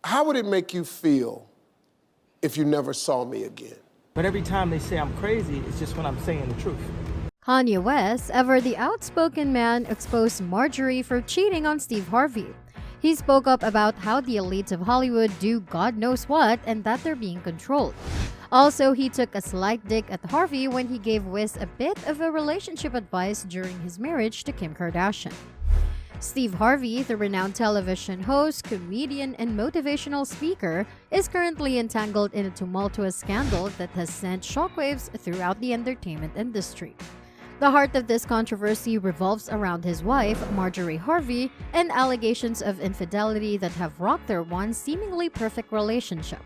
How would it make you feel if you never saw me again? But every time they say I'm crazy, it's just when I'm saying the truth. Kanye West, ever the outspoken man, exposed Marjorie for cheating on Steve Harvey. He spoke up about how the elites of Hollywood do God knows what and that they're being controlled. Also, he took a slight dig at Harvey when he gave West a bit of a relationship advice during his marriage to Kim Kardashian. Steve Harvey, the renowned television host, comedian, and motivational speaker, is currently entangled in a tumultuous scandal that has sent shockwaves throughout the entertainment industry. The heart of this controversy revolves around his wife, Marjorie Harvey, and allegations of infidelity that have rocked their once seemingly perfect relationship.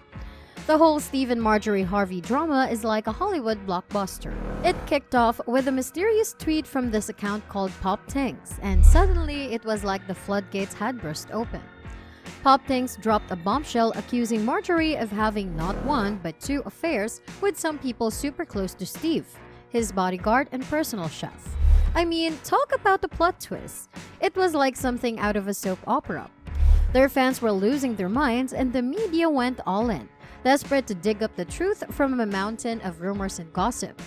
The whole Steve and Marjorie Harvey drama is like a Hollywood blockbuster. It kicked off with a mysterious tweet from this account called Pop Tanks, and suddenly it was like the floodgates had burst open. Pop Tanks dropped a bombshell accusing Marjorie of having not one but two affairs with some people super close to Steve, his bodyguard and personal chef. I mean, talk about the plot twist. It was like something out of a soap opera. Their fans were losing their minds and the media went all in, desperate to dig up the truth from a mountain of rumors and gossip.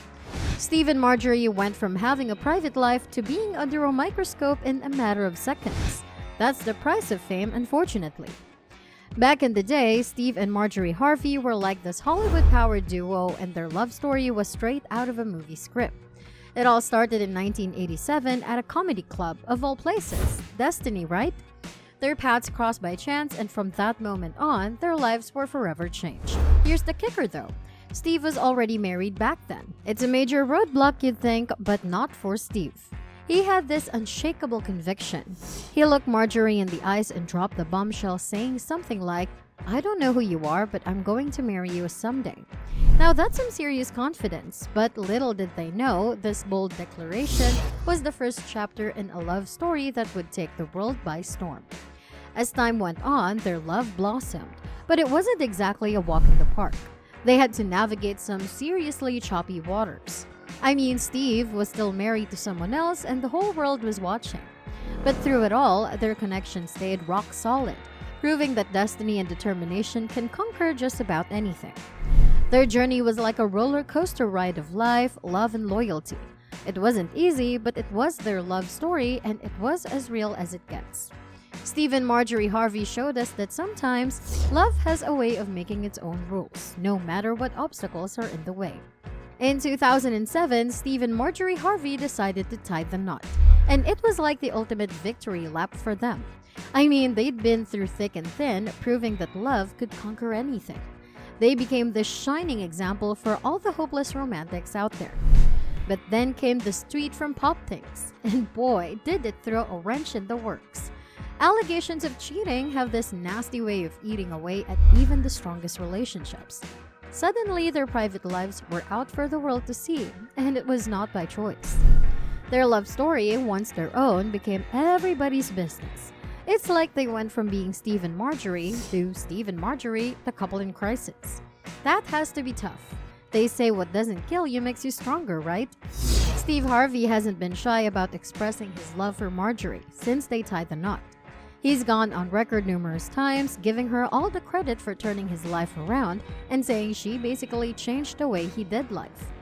Steve and Marjorie went from having a private life to being under a microscope in a matter of seconds. That's the price of fame, unfortunately. Back in the day, Steve and Marjorie Harvey were like this Hollywood power duo, and their love story was straight out of a movie script. It all started in 1987 at a comedy club, of all places. Destiny, right? Their paths crossed by chance, and from that moment on, their lives were forever changed. Here's the kicker though. Steve was already married back then. It's a major roadblock, you'd think, but not for Steve. He had this unshakable conviction. He looked Marjorie in the eyes and dropped the bombshell, saying something like, "I don't know who you are, but I'm going to marry you someday." Now that's some serious confidence, but little did they know, this bold declaration was the first chapter in a love story that would take the world by storm. As time went on, their love blossomed, but it wasn't exactly a walk in the park. They had to navigate some seriously choppy waters. I mean, Steve was still married to someone else and the whole world was watching. But through it all, their connection stayed rock solid, proving that destiny and determination can conquer just about anything. Their journey was like a roller coaster ride of life, love, and loyalty. It wasn't easy, but it was their love story and it was as real as it gets. Steve and Marjorie Harvey showed us that sometimes love has a way of making its own rules, no matter what obstacles are in the way. In 2007, Steve and Marjorie Harvey decided to tie the knot, and it was like the ultimate victory lap for them. I mean, they'd been through thick and thin, proving that love could conquer anything. They became the shining example for all the hopeless romantics out there. But then came the tweet from Pop Tanks, and boy, did it throw a wrench in the works. Allegations of cheating have this nasty way of eating away at even the strongest relationships. Suddenly, their private lives were out for the world to see, and it was not by choice. Their love story, once their own, became everybody's business. It's like they went from being Steve and Marjorie to Steve and Marjorie, the couple in crisis. That has to be tough. They say what doesn't kill you makes you stronger, right? Steve Harvey hasn't been shy about expressing his love for Marjorie since they tied the knot. He's gone on record numerous times, giving her all the credit for turning his life around and saying she basically changed the way he did life.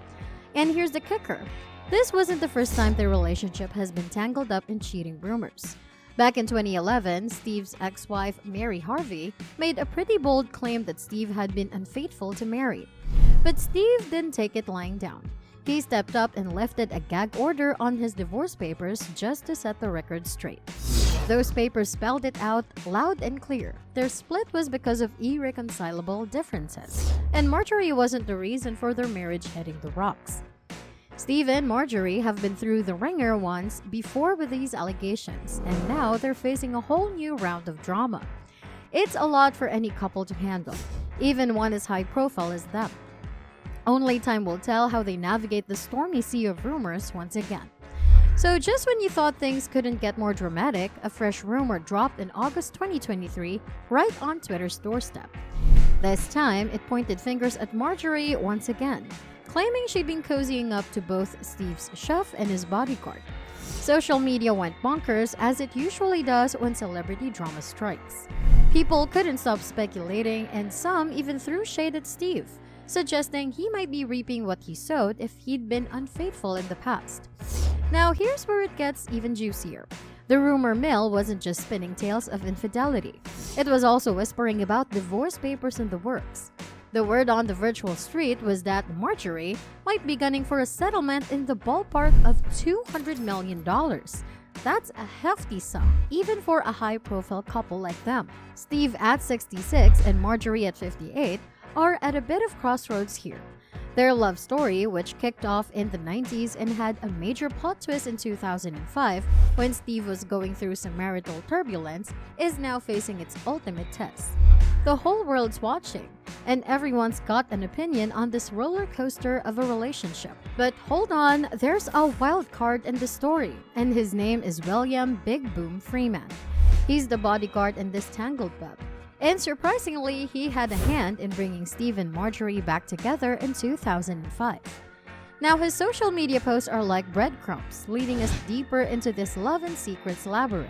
And here's the kicker. This wasn't the first time their relationship has been tangled up in cheating rumors. Back in 2011, Steve's ex-wife, Mary Harvey, made a pretty bold claim that Steve had been unfaithful to Mary. But Steve didn't take it lying down. He stepped up and lifted a gag order on his divorce papers just to set the record straight. Those papers spelled it out loud and clear. Their split was because of irreconcilable differences, and Marjorie wasn't the reason for their marriage hitting the rocks. Steve and Marjorie have been through the ringer once before with these allegations, and now they're facing a whole new round of drama. It's a lot for any couple to handle, even one as high profile as them. Only time will tell how they navigate the stormy sea of rumors once again. So just when you thought things couldn't get more dramatic, a fresh rumor dropped in August 2023 right on Twitter's doorstep. This time, it pointed fingers at Marjorie once again, claiming she'd been cozying up to both Steve's chef and his bodyguard. Social media went bonkers, as it usually does when celebrity drama strikes. People couldn't stop speculating, and some even threw shade at Steve, suggesting he might be reaping what he sowed if he'd been unfaithful in the past. Now, here's where it gets even juicier. The rumor mill wasn't just spinning tales of infidelity. It was also whispering about divorce papers in the works. The word on the virtual street was that Marjorie might be gunning for a settlement in the ballpark of $200 million. That's a hefty sum, even for a high-profile couple like them. Steve at 66 and Marjorie at 58 are at a bit of crossroads here. Their love story, which kicked off in the 90s and had a major plot twist in 2005 when Steve was going through some marital turbulence, is now facing its ultimate test. The whole world's watching, and everyone's got an opinion on this roller coaster of a relationship. But hold on, there's a wild card in the story, and his name is William Big Boom Freeman. He's the bodyguard in this tangled web. And surprisingly, he had a hand in bringing Steve and Marjorie back together in 2005. Now, his social media posts are like breadcrumbs, leading us deeper into this love and secrets labyrinth.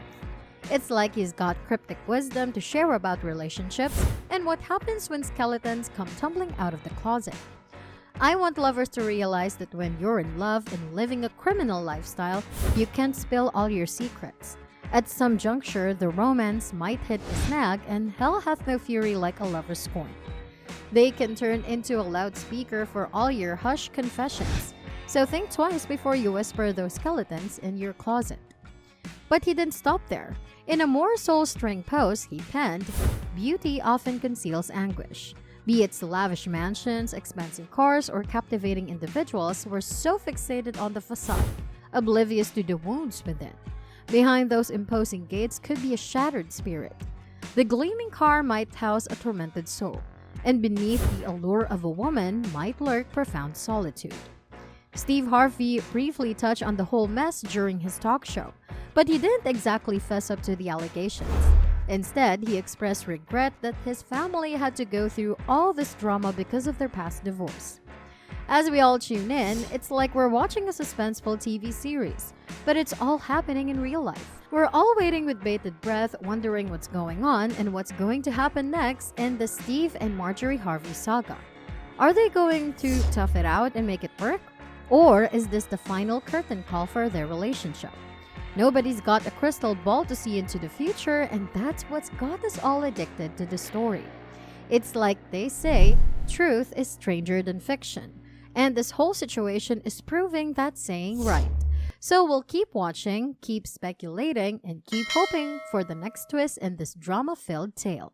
It's like he's got cryptic wisdom to share about relationships and what happens when skeletons come tumbling out of the closet. I want lovers to realize that when you're in love and living a criminal lifestyle, you can't spill all your secrets. At some juncture, the romance might hit a snag, and hell hath no fury like a lover's scorn. They can turn into a loudspeaker for all your hush confessions, so think twice before you whisper those skeletons in your closet. But he didn't stop there. In a more soul-stirring post he penned, "Beauty often conceals anguish." Be it lavish mansions, expensive cars, or captivating individuals, we're so fixated on the facade, oblivious to the wounds within. Behind those imposing gates could be a shattered spirit. The gleaming car might house a tormented soul, and beneath the allure of a woman might lurk profound solitude. Steve Harvey briefly touched on the whole mess during his talk show, but he didn't exactly fess up to the allegations. Instead, he expressed regret that his family had to go through all this drama because of their past divorce. As we all tune in, it's like we're watching a suspenseful TV series, but it's all happening in real life. We're all waiting with bated breath, wondering what's going on and what's going to happen next in the Steve and Marjorie Harvey saga. Are they going to tough it out and make it work? Or is this the final curtain call for their relationship? Nobody's got a crystal ball to see into the future, and that's what's got us all addicted to the story. It's like they say, truth is stranger than fiction. And this whole situation is proving that saying right. So we'll keep watching, keep speculating, and keep hoping for the next twist in this drama-filled tale.